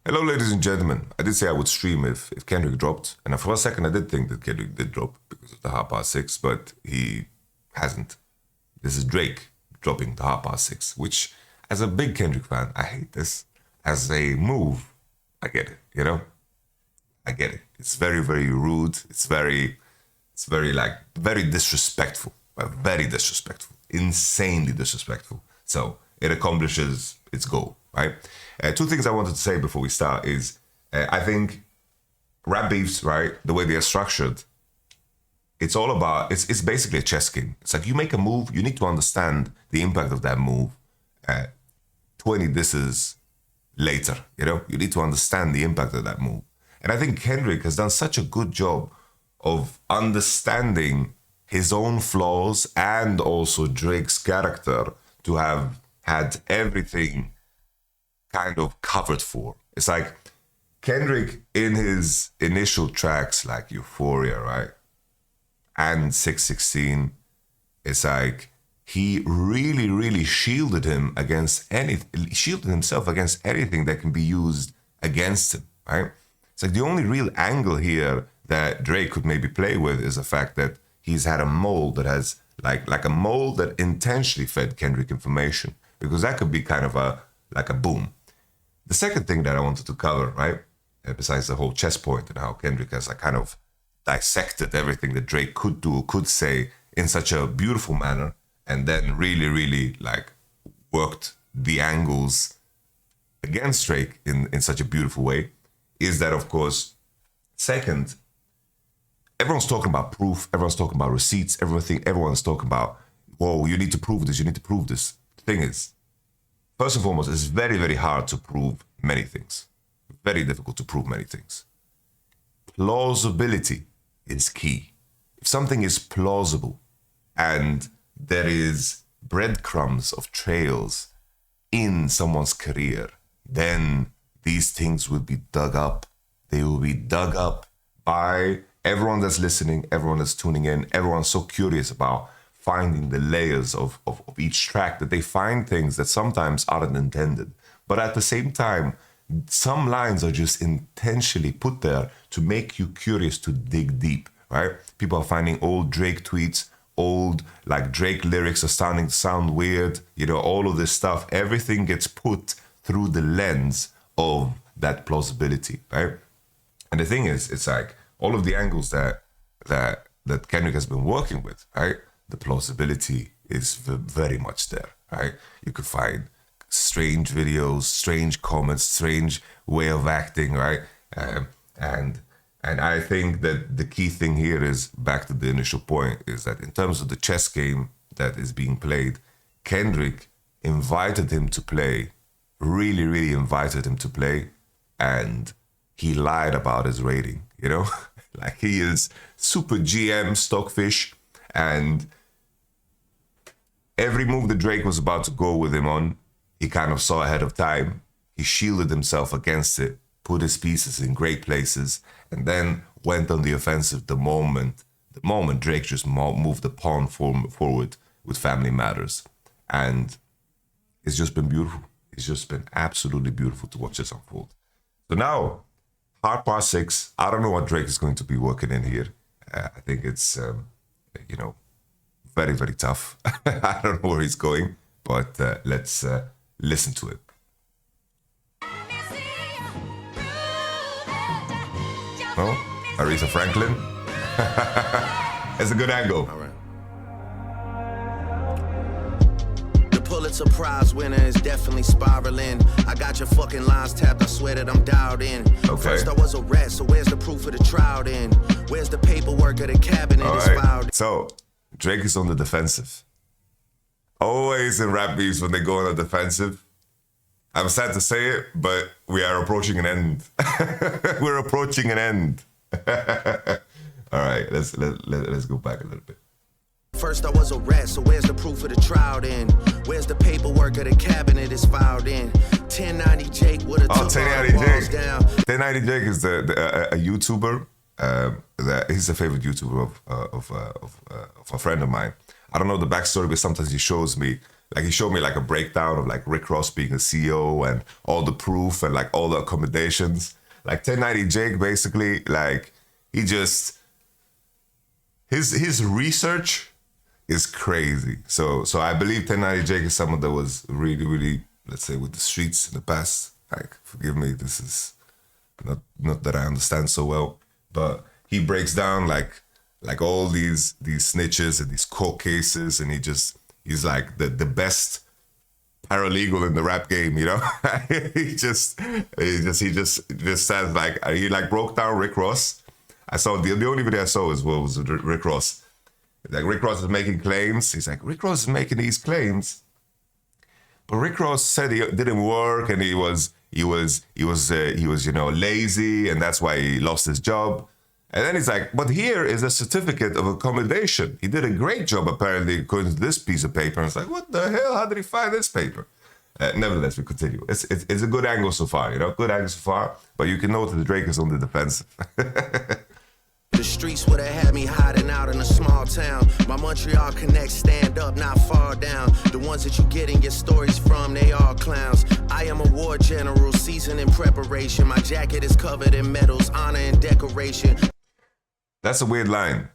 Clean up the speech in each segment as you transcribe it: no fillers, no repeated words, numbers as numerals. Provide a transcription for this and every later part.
Hello, ladies and gentlemen. I did say I would stream if Kendrick dropped, and for a second I did think that Kendrick did drop because of the 6:30, but he hasn't. This is Drake dropping the 6:30, which, as a big Kendrick fan, I hate this. As a move, I get it, you know? I get it. It's very, very rude. It's very very disrespectful. Very disrespectful. Insanely disrespectful. So it accomplishes its goal, right? Two things I wanted to say before we start is I think rap beefs, right, the way they are structured, it's all about, it's basically a chess game. It's like you make a move, you need to understand the impact of that move 20 disses later, you know? You need to understand the impact of that move. And I think Kendrick has done such a good job of understanding his own flaws and also Drake's character to have had everything kind of covered for. It's like Kendrick in his initial tracks like Euphoria, right? And 616, it's like he really, really shielded himself against anything that can be used against him, right? It's like the only real angle here that Drake could maybe play with is the fact that he's had a mold that has like a mold that intentionally fed Kendrick information, because that could be kind of like a boom. The second thing that I wanted to cover, right, besides the whole chess point and how Kendrick has like kind of dissected everything that Drake could do, could say in such a beautiful manner, and then really, really like worked the angles against Drake in such a beautiful way, is that, of course, second, everyone's talking about proof, everyone's talking about receipts, everyone's talking about, whoa, you need to prove this, you need to prove this. The thing is, first and foremost, it's very, very hard to prove many things. Very difficult to prove many things. Plausibility is key. If something is plausible and there is breadcrumbs of trails in someone's career, then these things will be dug up. They will be dug up by everyone that's listening, everyone that's tuning in, everyone's so curious about finding the layers of each track that they find things that sometimes aren't intended. But at the same time, some lines are just intentionally put there to make you curious to dig deep, right? People are finding old Drake tweets, old like Drake lyrics are starting to sound weird, you know, all of this stuff. Everything gets put through the lens of that plausibility, right? And the thing is, it's like all of the angles that Kendrick has been working with, right? The plausibility is very much there, right? You could find strange videos, strange comments, strange way of acting, right? And I think that the key thing here is, back to the initial point, is that in terms of the chess game that is being played, Kendrick invited him to play, really, really invited him to play, and he lied about his rating, you know? Like, he is super GM stockfish, and every move that Drake was about to go with him on, he kind of saw ahead of time. He shielded himself against it, put his pieces in great places, and then went on the offensive the moment Drake just moved the pawn forward with Family Matters. And it's just been beautiful. It's just been absolutely beautiful to watch this unfold. So now, 6:30, I don't know what Drake is going to be working in here. I think it's, you know, very, very tough. I don't know where he's going, but let's listen to it. No? Aretha Franklin? It's a good angle. All right. The Pulitzer Prize winner is definitely spiraling. I got your fucking lines tapped, I swear that I'm dialed in. Okay. First I was a rat, so where's the proof of the trial then? Where's the paperwork of the cabinet All is right. filed? So, Drake is on the defensive. Always in rap beefs when they go on the defensive. I'm sad to say it, but we are approaching an end. We're approaching an end. All right, let's go back a little bit. First I was a rat, so where's the proof of the trial then? Where's the paperwork of the cabinet is filed in? 1090 Jake would have took all the walls down. 1090 Jake is a YouTuber. He's a favorite YouTuber of a friend of mine. I don't know the backstory, but sometimes he shows me Like he showed me like a breakdown of like Rick Ross being a CEO and all the proof and like all the accommodations. Like 1090 Jake basically, like he just, his research is crazy. So I believe 1090 Jake is someone that was really, let's say, with the streets in the past. Like, forgive me, this is not that I understand so well, but he breaks down like all these snitches and these court cases, and he's like the best paralegal in the rap game, you know. he just says like he like broke down Rick Ross. I saw the only video I saw was Rick Ross. Like Rick Ross is making claims. He's like, Rick Ross is making these claims, but Rick Ross said he didn't work and he was lazy, and that's why he lost his job. And then he's like, but here is a certificate of accommodation. He did a great job, apparently, according to this piece of paper. And it's like, what the hell? How did he find this paper? Nevertheless, we continue. It's a good angle so far, you know? Good angle so far. But you can note that Drake is on the defensive. The streets would have had me hiding out in a small town. My Montreal connects stand up, not far down. The ones that you getting your stories from, they all clowns. I am a war general, seasoned in preparation. My jacket is covered in medals, honor and decoration. That's a weird line.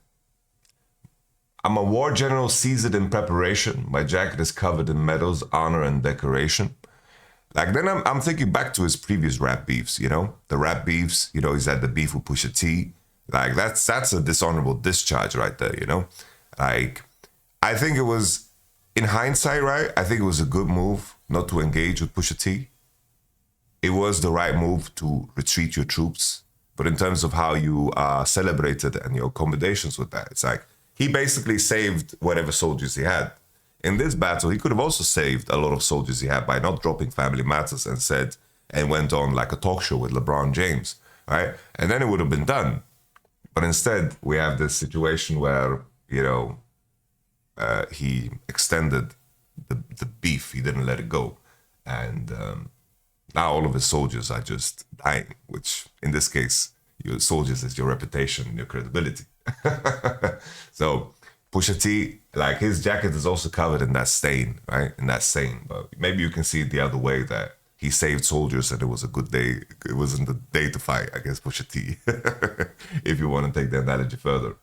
I'm a war general seasoned in preparation. My jacket is covered in medals, honor, and decoration. Like, then I'm thinking back to his previous rap beefs, you know? The rap beefs, you know, he's had the beef with Pusha T. Like, that's a dishonorable discharge right there, you know? Like, I think it was, in hindsight, right? I think it was a good move not to engage with Pusha T. It was the right move to retreat your troops. But in terms of how you celebrated and your accommodations with that, it's like he basically saved whatever soldiers he had. In this battle, he could have also saved a lot of soldiers he had by not dropping Family Matters and went on like a talk show with LeBron James, right? And then it would have been done. But instead, we have this situation where, you know, he extended the beef. He didn't let it go. And now all of his soldiers are just dying, which in this case, your soldiers is your reputation and your credibility. So Pusha T, like his jacket is also covered in that stain, right? In that stain. But maybe you can see it the other way, that he saved soldiers and it was a good day. It wasn't the day to fight, I guess, Pusha T. If you want to take the analogy further.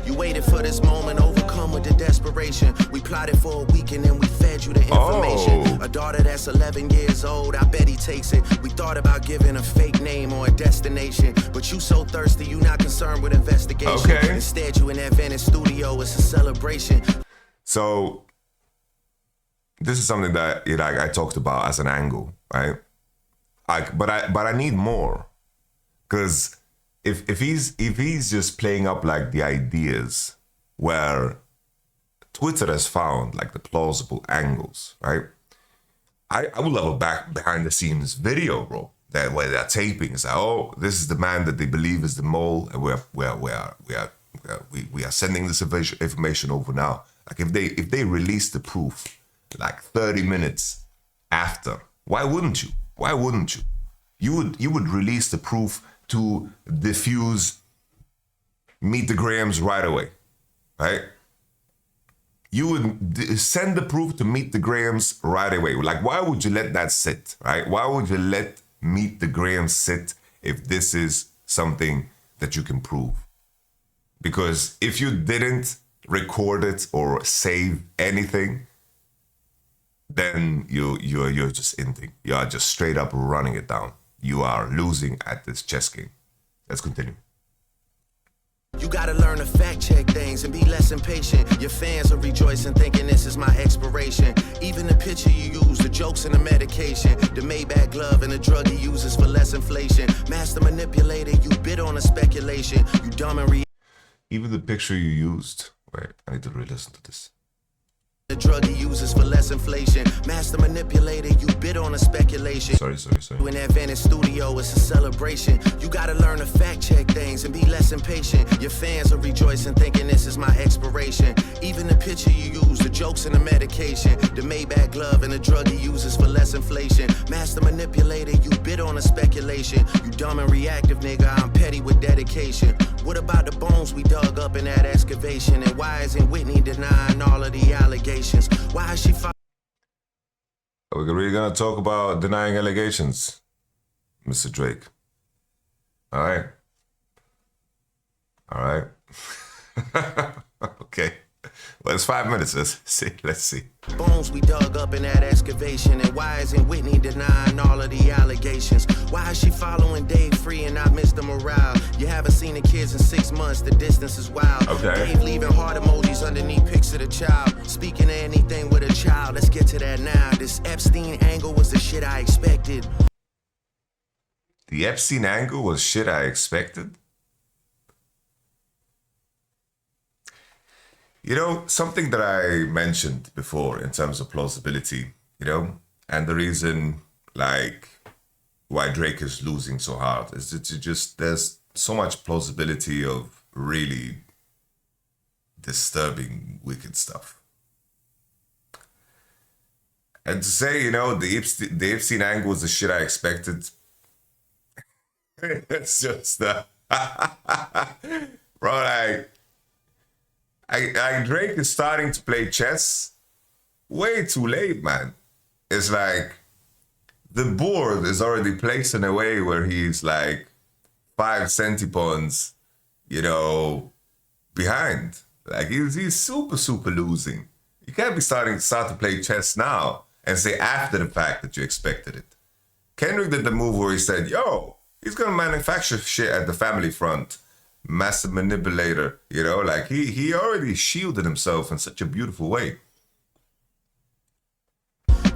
You waited for this moment, overcome with the desperation. We plotted for a week and then we fed you the information. A daughter that's 11 years old, I bet he takes it. We thought about giving a fake name or a destination, but you so thirsty, you not concerned with investigation. Okay. Instead, you in that Venice studio, it's a celebration. So, this is something that, you know, I talked about as an angle, right? But I need more, because if he's just playing up like the ideas where Twitter has found like the plausible angles, right? I would love a behind the scenes video, bro. That where they're taping, it's like, oh, this is the man that they believe is the mole, and we are sending this information over now. Like if they release the proof like 30 minutes after, why wouldn't you? Why wouldn't you? You would release the proof to diffuse Meet the Grahams right away, right? You would send the proof to Meet the Grahams right away. Like, why would you let that sit, right? Why would you let Meet the Grahams sit if this is something that you can prove? Because if you didn't record it or save anything, then you're just inting. You are just straight up running it down. You are losing at this chess game. Let's continue. You gotta learn to fact check things and be less impatient. Your fans are rejoicing, thinking this is my expiration. Even the picture you use, the jokes and the medication, the Maybach glove and the drug he uses for less inflation. Master manipulator, you bid on a speculation. You dumb and even the picture you used. Wait, I need to re-listen to this. The drug he uses for less inflation. Master manipulator, you bid on a speculation. Sorry. In that Venice studio, it's a celebration. You gotta learn to fact check things and be less impatient. Your fans are rejoicing, thinking this is my expiration. Even the picture you use, the jokes and the medication, the Maybach glove and the drug he uses for less inflation. Master manipulator, you bid on a speculation. You dumb and reactive, nigga, I'm petty with dedication. What about the bones we dug up in that excavation? And why isn't Whitney denying all of the allegations? Why is she We're really gonna talk about denying allegations, Mr. Drake. All right. All right. Okay. Well, it's 5 minutes. Let's see. bones we dug up in that excavation? And why isn't Whitney denying all of the allegations? Why is she following Dave free and not Mr. Morale? You haven't seen the kids in 6 months, the distance is wild. Okay. Dave leaving heart emojis underneath pics of the child. Speaking of anything with a child, let's get to that now. This Epstein angle was the shit I expected. The Epstein angle was shit I expected? You know, something that I mentioned before in terms of plausibility, you know, and the reason, like, why Drake is losing so hard is that there's so much plausibility of really disturbing, wicked stuff. And to say, you know, the Epstein angle was the shit I expected, it's just, bro, like, Drake is starting to play chess way too late, man. It's like the board is already placed in a way where he's like 5 centipones, you know, behind. Like he's super losing. You can't be start to play chess now and say after the fact that you expected it. Kendrick did the move where he said, yo, he's gonna manufacture shit at the family front. Massive manipulator, you know, like he already shielded himself in such a beautiful way.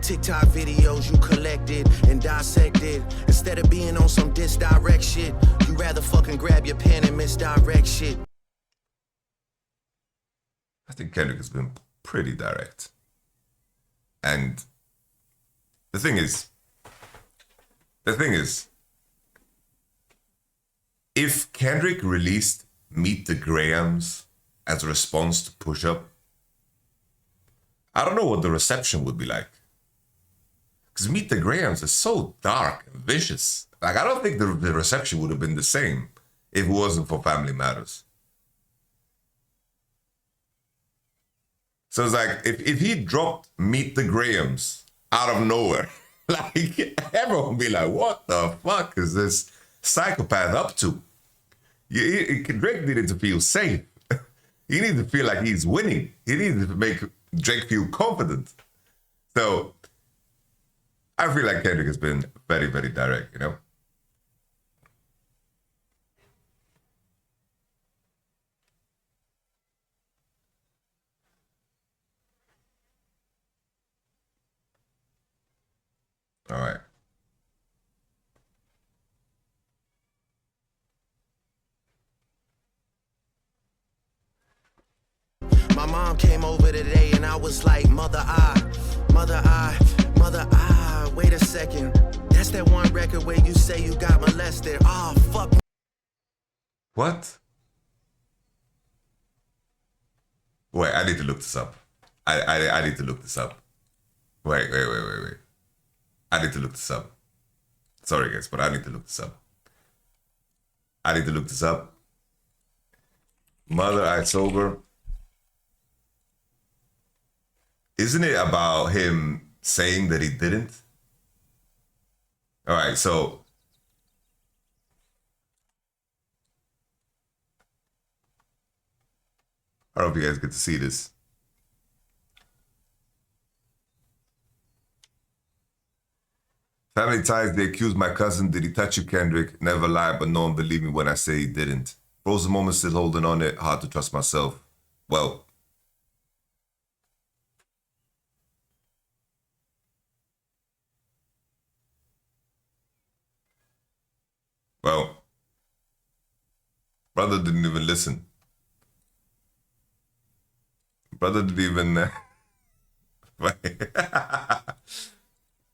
TikTok videos you collected and dissected. Instead of being on some disdirect shit, you rather fucking grab your pen and misdirect shit. I think Kendrick has been pretty direct. And the thing is, if Kendrick released Meet the Grahams as a response to Push Up, I don't know what the reception would be like. Because Meet the Grahams is so dark and vicious. Like, I don't think the reception would have been the same if it wasn't for Family Matters. So it's like, if he dropped Meet the Grahams out of nowhere, like, everyone would be like, what the fuck is this psychopath up to? Drake needed to feel safe. He needed to feel like he's winning. He needed to make Drake feel confident. So I feel like Kendrick has been very, very direct, you know? All right. My mom came over today and I was like, mother, wait a second. That's that one record where you say you got molested. Oh, fuck. What? Wait, I need to look this up. I need to look this up. Wait. I need to look this up. Sorry, guys, but I need to look this up. Mother, I sober. Isn't it about him saying that he didn't? All right, so I don't know if you guys get to see this. Family ties, they accused my cousin. Did he touch you, Kendrick? Never lie, but no one believed me when I say he didn't. Frozen moment, still holding on it. Hard to trust myself. Well, brother didn't even listen. Brother didn't even... My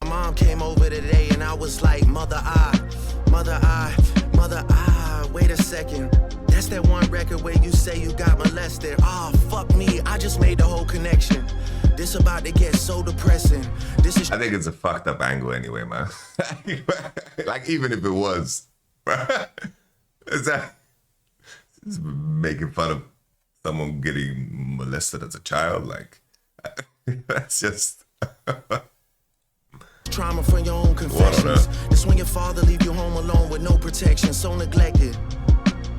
mom came over today and I was like, mother, wait a second. That's that one record where you say you got molested. Oh, fuck me, I just made the whole connection. This about to get so depressing. I think it's a fucked up angle anyway, man. Like, even if it was, Is that is making fun of someone getting molested as a child? Like, that's just Trauma from your own confessions. That's when your father leave you home alone with no protection, so neglected.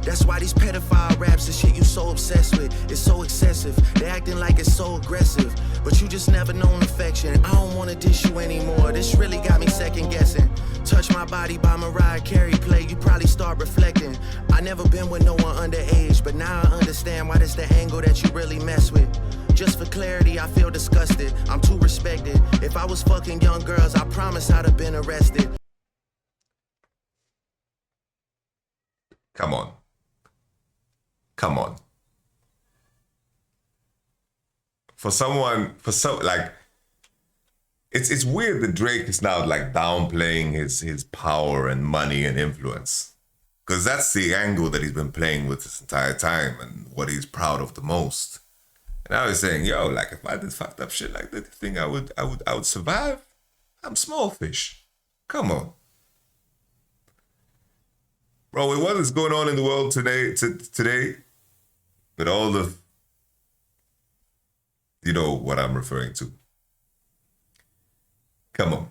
That's why these pedophile raps and shit you so obsessed with is so excessive. They acting like it's so aggressive, but you just never known affection. I don't wanna dish you anymore. This really got me second guessing. Touch My Body by Mariah Carey play, you probably start reflecting. I never been with no one underage, but now I understand why that's the angle that you really mess with. Just for clarity, I feel disgusted. I'm too respected. If I was fucking young girls, I promise I'd have been arrested. Come on. Come on. Like, it's weird that Drake is now like downplaying his power and money and influence. Because that's the angle that he's been playing with this entire time and what he's proud of the most. And now he's saying, yo, like if I did fucked up shit like that, you think I would survive? I'm small fish. Come on. Bro, with what is going on in the world today, with all the, you know what I'm referring to. Come on.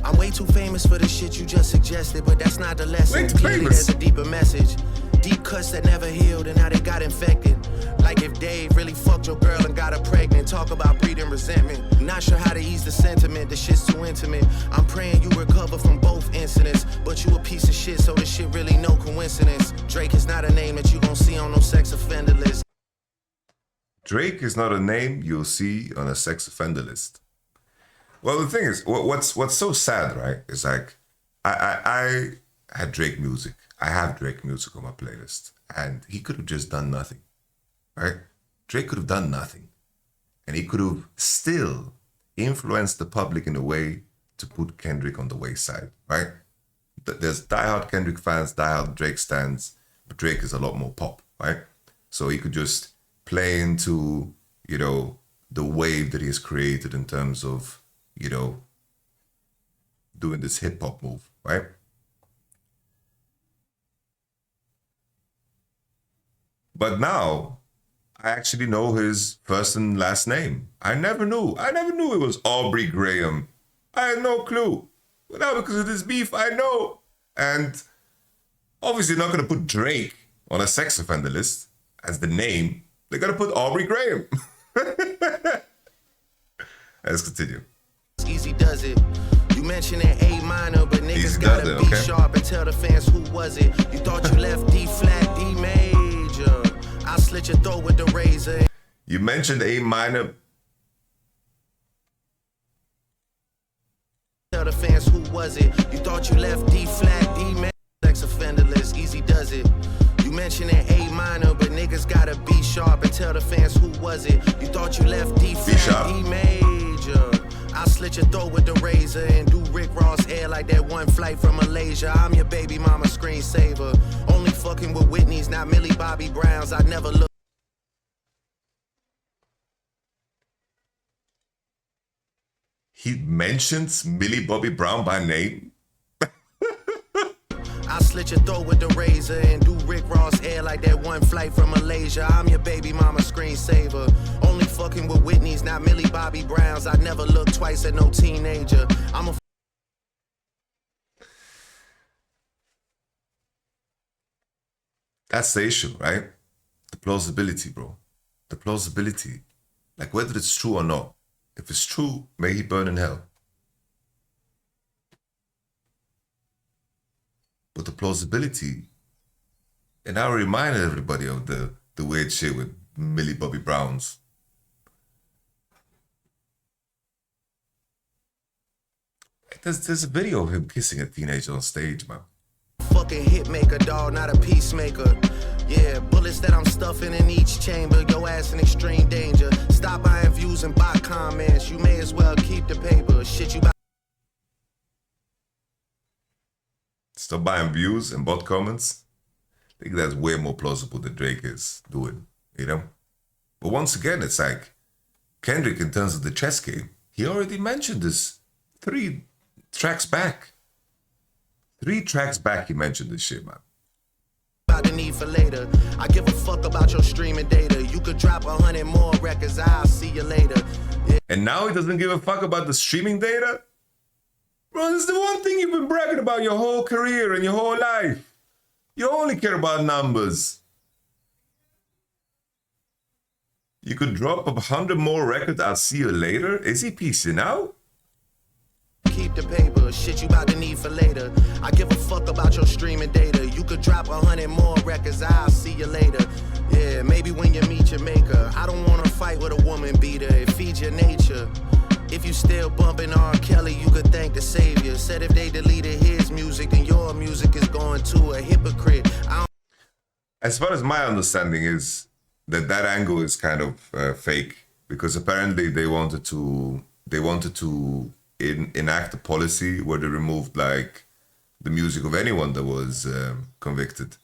I'm way too famous for the shit you just suggested, but that's not the lesson. Clearly there's a deeper message. Deep cuts that never healed and now they got infected. Like if Dave really fucked your girl and got her pregnant. Talk about breeding resentment. Not sure how to ease the sentiment, the shit's too intimate. I'm praying you recover from both incidents, but you a piece of shit, so this shit really no coincidence. Drake is not a name that you gon' see on no sex offender list. Drake is not a name you'll see on a sex offender list. Well, the thing is, what's so sad, right? Is like, I had Drake music. I have Drake music on my playlist, and he could have just done nothing, right? Drake could have done nothing, and he could have still influenced the public in a way to put Kendrick on the wayside, right? There's diehard Kendrick fans, diehard Drake stans, but Drake is a lot more pop, right? So he could just play into, you know, the wave that he has created in terms of, you know, doing this hip hop move, right? But now I actually know his first and last name. I never knew it was Aubrey Graham. I had no clue. But now because of this beef, I know. And obviously not going to put Drake on a sex offender list as the name. They're going to put Aubrey Graham. Let's continue. Easy does it. You mentioned an A minor, but niggas gotta be sharp and tell the fans who was it. You thought you left D flat, D major. I'll slit your throat with the razor. You mentioned A minor. Tell the fans who was it. You thought you left D flat, D major. Sex offender list, easy does it. You mentioned an A minor, but niggas gotta be sharp and tell the fans who was it. You thought you left D flat, D major. I'll slit your throat with the razor and do Rick Ross hair like that one flight from Malaysia. I'm your baby mama screensaver. Only fucking with Whitney's, not Millie Bobby Brown's. I never look. He mentions Millie Bobby Brown by name. I'll slit your throat with the razor and do Rick Ross hair like that one flight from Malaysia. I'm your baby mama screensaver. Only fucking with Whitney's, not Millie Bobby Brown's. I never look twice at no teenager. I'm a... That's the issue, right? The plausibility, bro. The plausibility. Like whether it's true or not. If it's true, may he burn in hell. But the plausibility, and I reminded everybody of the weird shit with Millie Bobby Brown's. There's a video of him kissing a teenager on stage, man. Fucking hitmaker, dog, not a peacemaker. Yeah, bullets that I'm stuffing in each chamber. Your ass in extreme danger. Stop buying views and bot comments. You may as well keep the paper. Shit you buy. Stop buying views and bot comments. I think that's way more plausible than Drake is doing, you know? But once again, it's like Kendrick, in terms of the chess game, he already mentioned this 3 tracks back. 3 tracks back he mentioned this shit, man. About the need for later. I give a fuck about your streaming data. You could drop 100 more records, I'll see you later. Yeah. And now he doesn't give a fuck about the streaming data? Bro, this is the one thing you've been bragging about your whole career and your whole life. You only care about numbers. You could drop 100 more records, I'll see you later? Is he piecing out? Keep the paper, shit you about to need for later. I give a fuck about your streaming data. You could drop 100 more records, I'll see you later. Yeah, maybe when you meet your maker. I don't wanna fight with a woman beater, it feeds your nature. If you still bumping R. Kelly, you could thank the savior. Said if they deleted his music, then your music is going to a hypocrite. As far as my understanding is that angle is kind of fake, because apparently they wanted to enact a policy where they removed like the music of anyone that was convicted,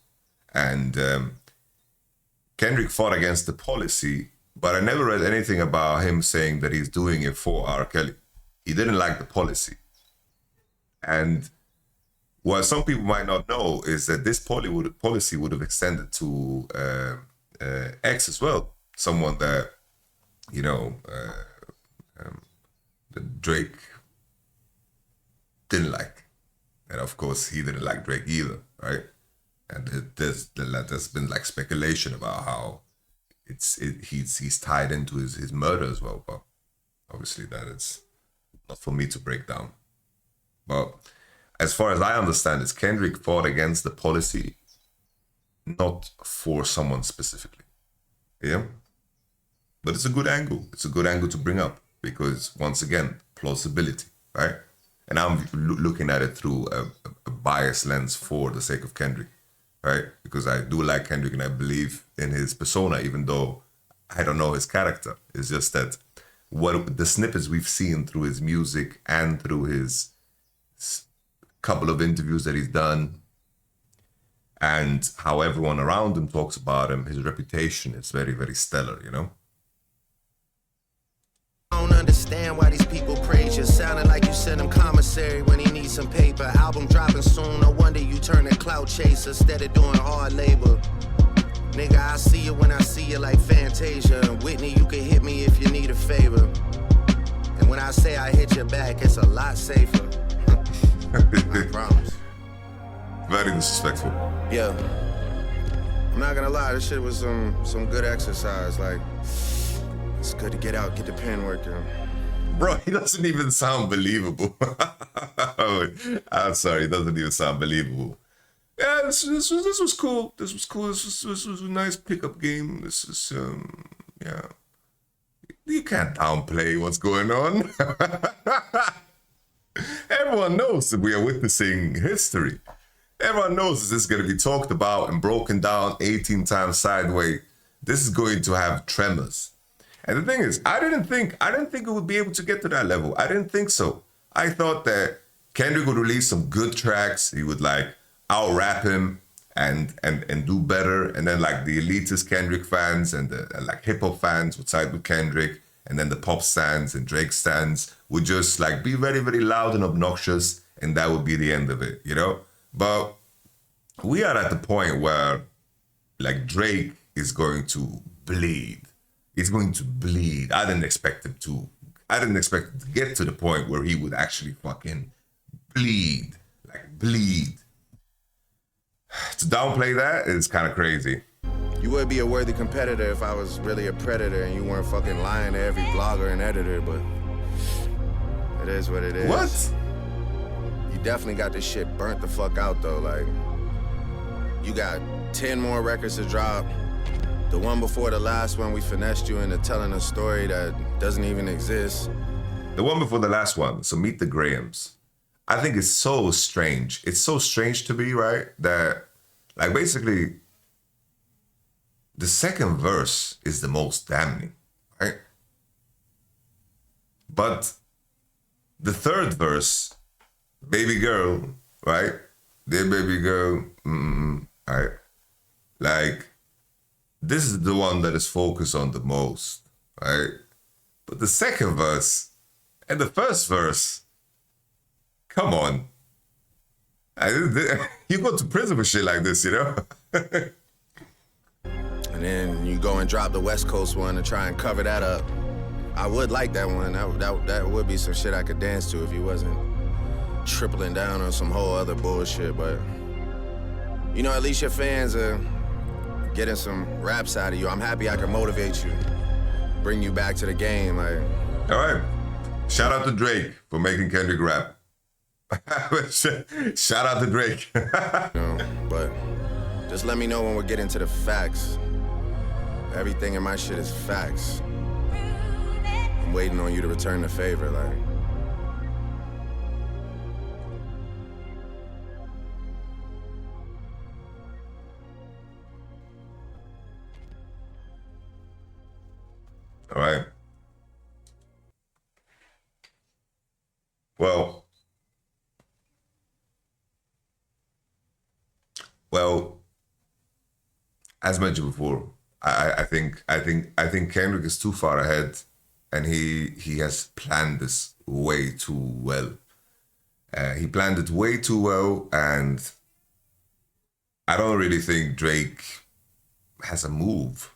and Kendrick fought against the policy, but I never read anything about him saying that he's doing it for R. Kelly. He didn't like the policy. And what some people might not know is that this policy would have extended to X as well. Someone that, you know, that Drake didn't like. And of course, he didn't like Drake either, right? And there's been like speculation about how he's tied into his murder as well, but obviously that is not for me to break down. But as far as I understand it, Kendrick fought against the policy, not for someone specifically. Yeah? But it's a good angle. It's a good angle to bring up because, once again, plausibility, right? And I'm looking at it through a biased lens for the sake of Kendrick, right? Because I do like Kendrick and I believe in his persona, even though I don't know his character. It's just that what the snippets we've seen through his music and through his couple of interviews that he's done and how everyone around him talks about him, his reputation is very, very stellar, you know? I don't understand why these people praise you. Sounding like you sent him commissary when he needs some paper. Album dropping soon, no wonder you turn a clout chaser instead of doing hard labor. Nigga, I see you when I see you like Fantasia. Whitney, you can hit me if you need a favor. And when I say I hit your back, it's a lot safer. I promise. Very disrespectful. Yeah. I'm not gonna lie, this shit was some good exercise. Like, it's good to get out, get the pen working. Bro, he doesn't even sound believable. I'm sorry, he doesn't even sound believable. Yeah, this was cool. This was cool. This was a nice pickup game. This is, yeah. You can't downplay what's going on. Everyone knows that we are witnessing history. Everyone knows this is going to be talked about and broken down 18 times sideways. This is going to have tremors. And the thing is, I didn't think it would be able to get to that level. I didn't think so. I thought that Kendrick would release some good tracks. He would like out-rap him and do better. And then like the elitist Kendrick fans and the like hip-hop fans would side with Kendrick. And then the pop stands and Drake stands would just like be very, very loud and obnoxious. And that would be the end of it, you know? But we are at the point where like Drake is going to bleed. He's going to bleed. I didn't expect him to get to the point where he would actually fucking bleed. Like bleed. To downplay that is kind of crazy. You would be a worthy competitor if I was really a predator and you weren't fucking lying to every blogger and editor, but it is what it is. What? You definitely got this shit burnt the fuck out though. Like, you got 10 more records to drop. The one before the last one, we finessed you into telling a story that doesn't even exist. The one before the last one, so Meet the Grahams. I think it's so strange. It's so strange to me, right? That, like, basically, the second verse is the most damning, right? But the third verse, baby girl, right? Dear baby girl, right? Like, this is the one that is focused on the most, right? But the second verse and the first verse, come on. You go to prison for shit like this, you know? And then you go and drop the West Coast one and try and cover that up. I would like that one. That would be some shit I could dance to if he wasn't tripling down on some whole other bullshit. But, you know, at least your fans are getting some raps out of you. I'm happy I can motivate you, bring you back to the game. Like, all right. Shout out to Drake for making Kendrick rap. Shout out to Drake. you know, but just let me know when we're getting to the facts. Everything in my shit is facts. I'm waiting on you to return the favor, like. All right. Well, as mentioned before, I think Kendrick is too far ahead, and he has planned this way too well. He planned it way too well, and I don't really think Drake has a move.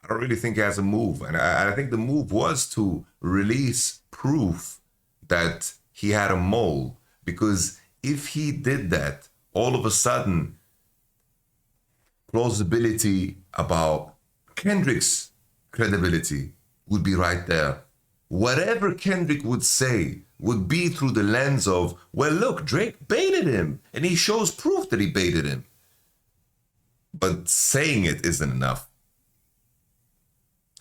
I don't really think he has a move, and I think the move was to release proof that he had a mole, because if he did that, all of a sudden, plausibility about Kendrick's credibility would be right there. Whatever Kendrick would say would be through the lens of, well, look, Drake baited him, and he shows proof that he baited him. But saying it isn't enough.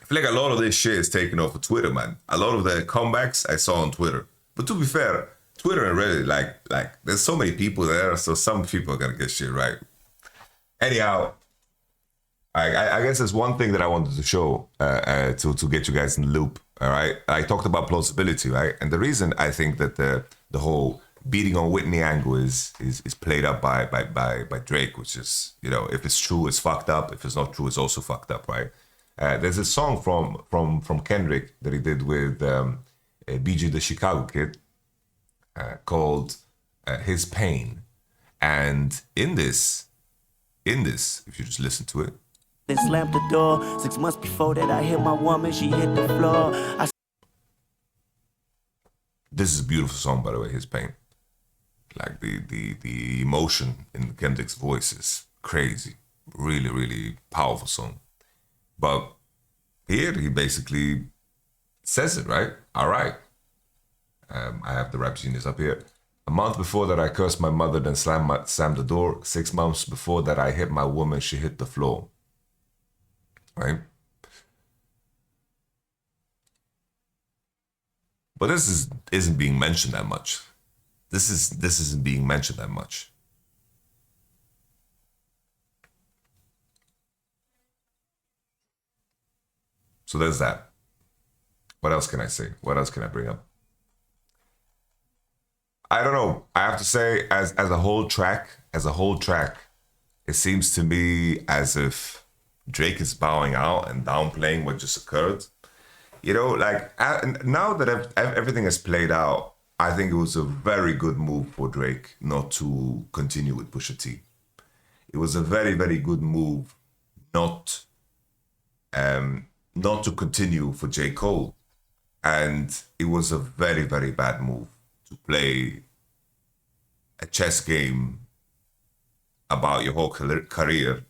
I feel like a lot of this shit is taken off of Twitter, man. A lot of the comebacks I saw on Twitter. But to be fair, Twitter and Reddit, like there's so many people there, so some people are gonna get shit right. Anyhow, I guess there's one thing that I wanted to show to get you guys in the loop. All right, I talked about plausibility, right? And the reason I think that the whole beating on Whitney angle is played up by Drake, which is, you know, if it's true, it's fucked up. If it's not true, it's also fucked up, right? There's a song from Kendrick that he did with BG the Chicago Kid called His Pain, and in this, if you just listen to it. They slammed the door. 6 months before that, I hit my woman, she hit the floor. This is a beautiful song, by the way, His Pain. Like the emotion in Kendrick's voice is crazy. Really, really powerful song. But here he basically says it, right? All right. I have the rap genius up here. A month before that, I cursed my mother, then slammed the door. 6 months before that, I hit my woman, she hit the floor. Right? But this isn't being mentioned that much. This isn't being mentioned that much. So there's that. What else can I say? What else can I bring up? I don't know. I have to say, as a whole track, it seems to me as if Drake is bowing out and downplaying what just occurred. You know, like, now that everything has played out, I think it was a very good move for Drake not to continue with Pusha T. It was a very, very good move not to continue for J. Cole. And it was a very, very bad move to play a chess game about your whole career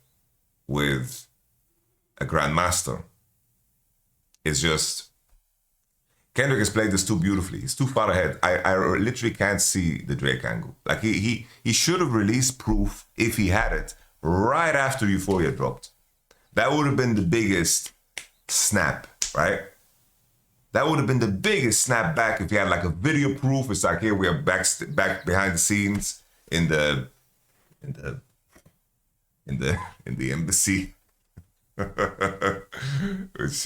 with a grandmaster. It's just, Kendrick has played this too beautifully. He's too far ahead. I literally can't see the Drake angle. Like he should have released proof, if he had it, right after Euphoria dropped. That would have been the biggest snap, right? That would have been the biggest snap back if you had like a video proof. It's like, here we are back behind the scenes in the embassy, which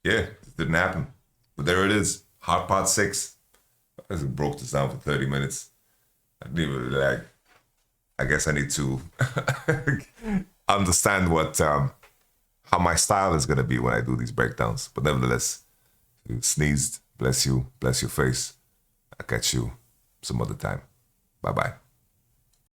yeah, it didn't happen. But there it is, Hot Pot 6. I just broke this down for 30 minutes. I didn't even like. I guess I need to understand what. How my style is gonna be when I do these breakdowns. But nevertheless, you sneezed, bless you, bless your face. I'll catch you some other time. Bye-bye.